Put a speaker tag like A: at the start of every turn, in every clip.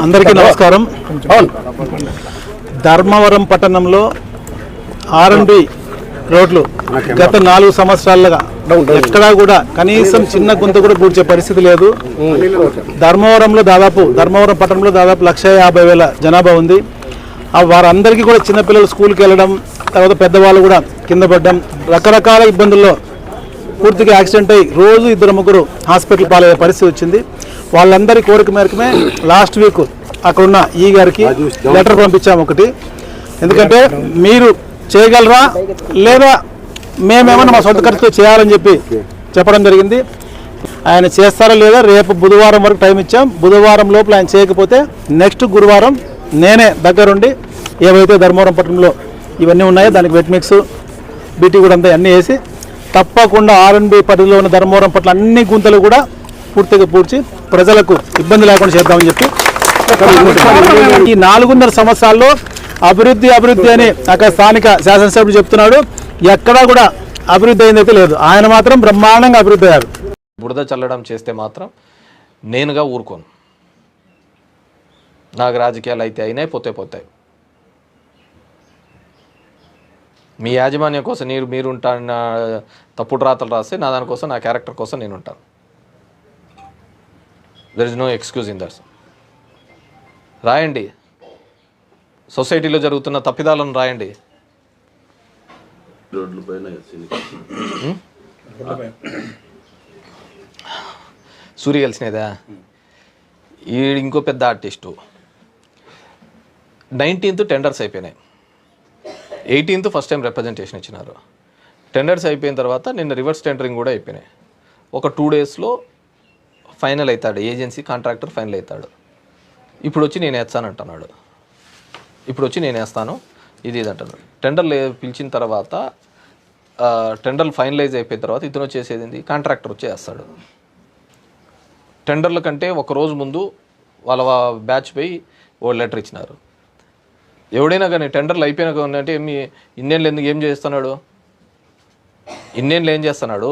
A: అందరికీ నమస్కారం. ధర్మవరం పట్టణంలో R&B రోడ్లు గత 4 సంవత్సరాలుగా ఎక్కడా కూడా కనీసం చిన్న గుంత కూడా పూడ్చే పరిస్థితి లేదు. ధర్మవరం పట్టణంలో దాదాపు 150,000 జనాభా ఉంది. వారందరికీ కూడా చిన్నపిల్లలు స్కూల్కి వెళ్ళడం, తర్వాత పెద్దవాళ్ళు కూడా కింద పడడం, రకరకాల ఇబ్బందుల్లో పూర్తిగా యాక్సిడెంట్ అయ్యి రోజు 2-3 హాస్పిటల్ పాలయ్యే పరిస్థితి వచ్చింది. వాళ్ళందరి కోరిక మేరకమే లాస్ట్ వీక్ అక్కడున్న ఈ గారికి లెటర్ పంపించాము ఒకటి. ఎందుకంటే మీరు చేయగలరా లేదా మేమేమన్నా మా సొంత ఖర్చుతో చేయాలని చెప్పడం జరిగింది. ఆయన చేస్తారా లేదా రేపు బుధవారం వరకు టైం ఇచ్చాం. బుధవారం లోపల ఆయన చేయకపోతే నెక్స్ట్ గురువారం నేనే దగ్గరుండి ఏవైతే ధర్మవరం పట్టణంలో ఇవన్నీ ఉన్నాయో దానికి వెట్ మిక్స్ బీటీ కూడా అంతా అన్నీ వేసి తప్పకుండా R&B పరిధిలో ఉన్న ధర్మవరం పట్ల అన్ని గుంతలు కూడా పూర్తిగా పూడ్చి ప్రజలకు ఇబ్బంది లేకుండా చేద్దామని చెప్పి ఈ 4.5 సంవత్సరాల్లో అభివృద్ధి అని అక్కడ స్థానిక శాసనసభ్యుడు చెప్తున్నాడు. ఎక్కడా కూడా అభివృద్ధి అయిందైతే లేదు. ఆయన మాత్రం బ్రహ్మాండంగా అభివృద్ధి అయ్యారు.
B: బురద చల్లడం చేస్తే మాత్రం నేనుగా ఊరుకోను. నాకు రాజకీయాలు అయితే అయినాయి, పోతాయి. మీ యాజమాన్యం కోసం మీరు ఉంటాను తప్పుడు రాతలు రాస్తే నా దానికోసం, నా క్యారెక్టర్ కోసం నేను ఉంటాను. There is no excuse in that. రాయండి, సొసైటీలో జరుగుతున్న తప్పిదాలను రాయండి. సూర్య కలిసినదా ఈ ఇంకో పెద్ద ఆర్టిస్టు. 19th టెండర్స్ అయిపోయినాయి, 18th ఫస్ట్ టైం రిప్రజెంటేషన్ ఇచ్చినారు. టెండర్స్ అయిపోయిన తర్వాత నిన్న రివర్స్ టెండరింగ్ కూడా అయిపోయినాయి. ఒక 2 daysలో ఫైనల్ అవుతాడు, ఏజెన్సీ కాంట్రాక్టర్ ఫైనల్ అవుతాడు. ఇప్పుడు వచ్చి నేను వేస్తానంటున్నాడు. ఇది అంటున్నాడు. టెండర్లు పిలిచిన తర్వాత టెండర్లు ఫైనలైజ్ అయిపోయిన తర్వాత ఇతను వచ్చేసేది ఏంది, కాంట్రాక్టర్ వచ్చేస్తాడు. టెండర్ల కంటే ఒకరోజు ముందు వాళ్ళ బ్యాచ్ పోయి ఓ లెటర్ ఇచ్చినారు. ఎవడైనా కానీ టెండర్లు అయిపోయినా అంటే ఇన్నేళ్ళు ఎందుకు ఏం చేస్తున్నాడు, ఏం చేస్తున్నాడు?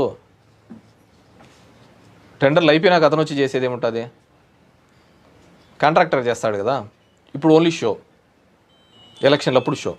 B: టెండర్లు అయిపోయినాక అతను వచ్చి చేసేది ఏముంటుంది? కాంట్రాక్టర్ చేస్తాడు కదా. ఇప్పుడు ఓన్లీ షో, ఎలక్షన్లు అప్పుడు షో.